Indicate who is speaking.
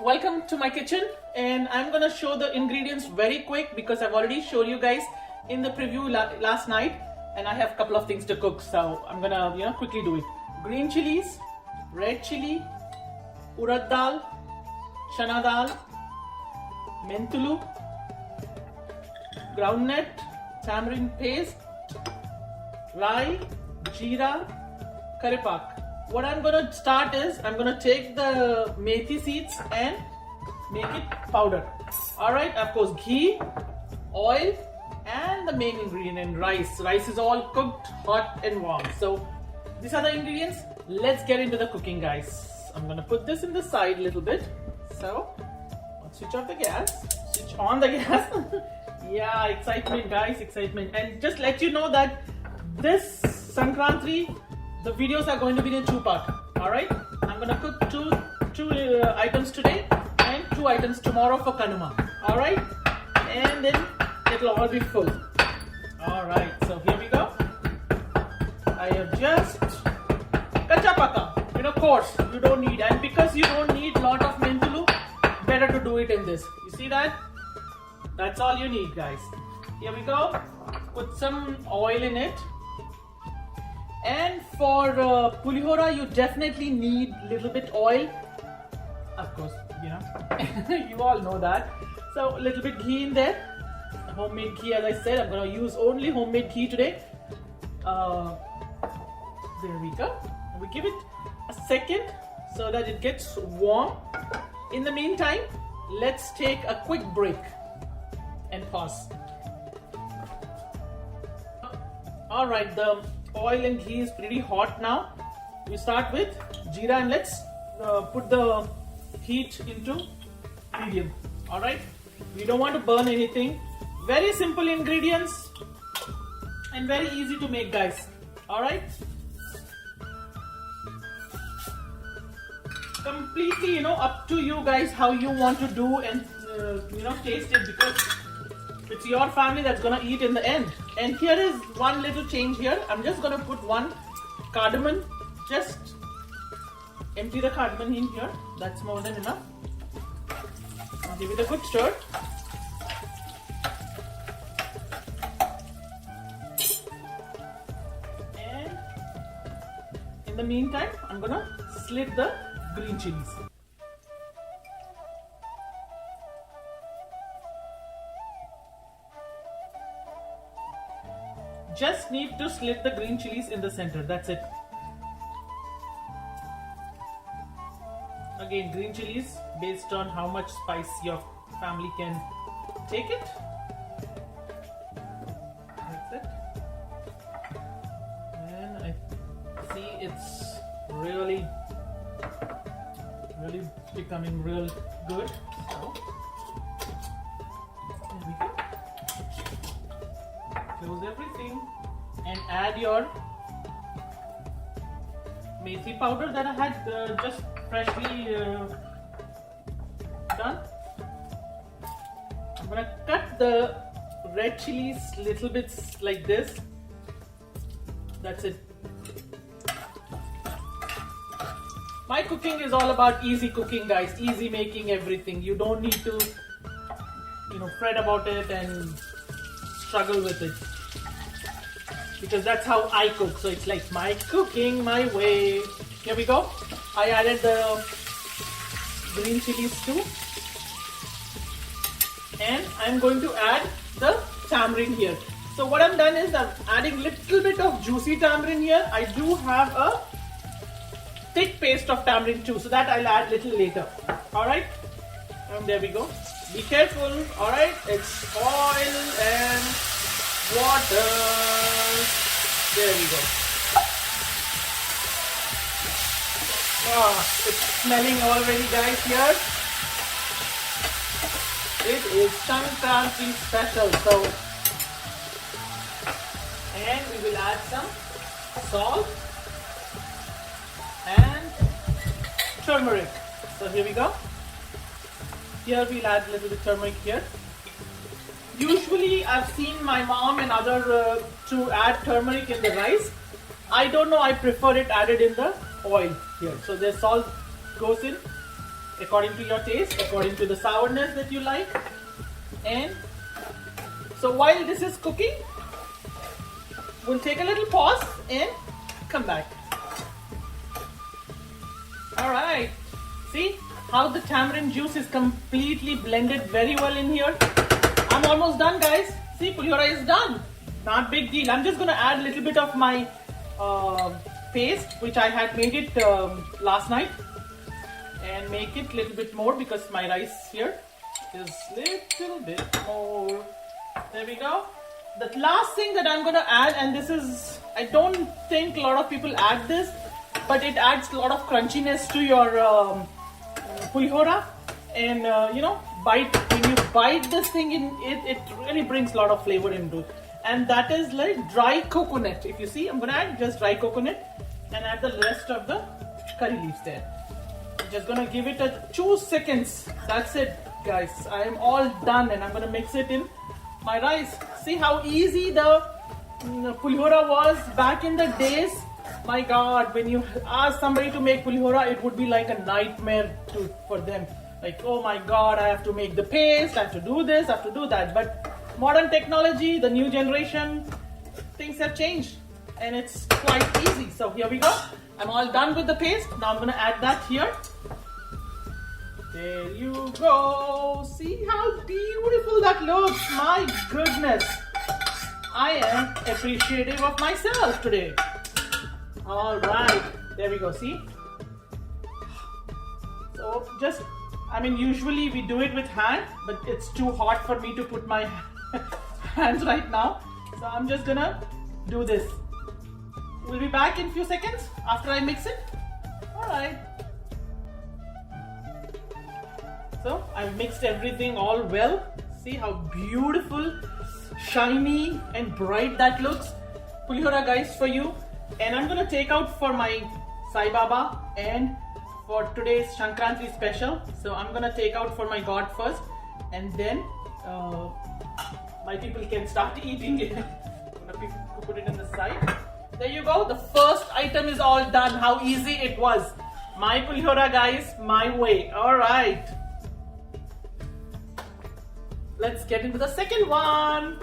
Speaker 1: welcome to my kitchen, and I'm gonna show the ingredients very quick because I've already showed you guys in the preview last night, and I have a couple of things to cook, so I'm gonna quickly do it. Green chilies, red chili, urad dal, chana dal, mentulu, groundnut, tamarind paste, rye, jeera, curry pak. What I'm gonna start is I'm gonna take the methi seeds and make it powder. Alright, of course, ghee, oil, and the main ingredient, rice. Rice is all cooked, hot and warm. So these are the ingredients. Let's get into the cooking, guys. I'm gonna put this in the side a little bit. So let's switch off the gas, switch on the gas. Yeah, excitement, guys, excitement. And just let you know that this Sankranti, the videos are going to be in a two-part. Alright, I'm gonna cook two items today and 2 items tomorrow for Kanuma. Alright, and then it'll all be full. Alright, so here we go. I have just kacha paka, coarse, you don't need, and because you don't need a lot of mentulu, better to do it in this. You see that? That's all you need, guys. Here we go. Put some oil in it. And for pulihora, you definitely need little bit oil. Of course, you all know that. So a little bit ghee in there. Homemade ghee, as I said, I'm going to use only homemade ghee today. There we go. We give it a second so that it gets warm. In the meantime, let's take a quick break and pause. All right, the oil and ghee is pretty hot now. We start with jeera and let's put the heat into medium. Alright, we don't want to burn anything. Very simple ingredients and very easy to make, guys. Alright, completely up to you guys how you want to do and taste it, because it's your family that's gonna eat in the end. And here is one little change here. I'm just gonna put 1 cardamom. Just empty the cardamom in here. That's more than enough. Now give it a good stir. And in the meantime, I'm gonna slit the green chilies. Just need to slit the green chilies in the center, that's it. Again, green chilies based on how much spice your family can take it. That's it. And I see it's really becoming real good. So there we go. Close everything and add your methi powder that I had just freshly done. I'm gonna cut the red chilies little bits like this. That's it. My cooking is all about easy cooking, guys. Easy making everything. You don't need to fret about it and struggle with it, because that's how I cook. So it's like my cooking my way. Here we go. I added the green chilies too, and I'm going to add the tamarind here. So what I've done is I'm adding little bit of juicy tamarind here. I do have a thick paste of tamarind too, so that I'll add little later. Alright, and there we go. Be careful. Alright, it's oil and water. There we go. It's smelling already, guys, here. It is Sankranti special. So, and we will add some salt and turmeric. So here we go. Here we'll add a little bit turmeric here. Usually I've seen my mom and other to add turmeric in the rice. I don't know, I prefer it added in the oil here. So the salt goes in according to your taste, according to the sourness that you like. And so while this is cooking, we'll take a little pause and come back. Alright, see how the tamarind juice is completely blended very well in here. I'm almost done, guys. See, pulihora is done. Not big deal. I'm just going to add a little bit of my paste, which I had made it last night, and make it a little bit more because my rice here is little bit more. There we go. The last thing that I'm going to add, and this is, I don't think a lot of people add this, but it adds a lot of crunchiness to your pulihora, and you know, when you bite this thing in, it really brings a lot of flavor into it. And that is like dry coconut. If you see, I'm going to add just dry coconut and add the rest of the curry leaves there. I'm just going to give it a 2 seconds. That's it, guys. I am all done, and I'm going to mix it in my rice. See how easy the pulihora was back in the days. My God, when you ask somebody to make pulihora, it would be like a nightmare for them. Like, oh my God, I have to make the paste, I have to do this, I have to do that. But modern technology, the new generation, things have changed, and it's quite easy. So here we go. I'm all done with the paste. Now I'm going to add that here. There you go. See how beautiful that looks. My goodness. I am appreciative of myself today. All right. There we go. See? So just, I mean, usually we do it with hand, but it's too hot for me to put my hands right now. So I'm just gonna do this. We'll be back in a few seconds after I mix it. All right. So I've mixed everything all well. See how beautiful, shiny and bright that looks. Pulihora, guys, for you. And I'm gonna take out for my Sai Baba and for today's Shankranti special. So I'm gonna take out for my God first, and then my people can start eating it. I'm gonna put it in the side. There you go. The first item is all done. How easy it was. My pulihora, guys, my way. All right. Let's get into the second one.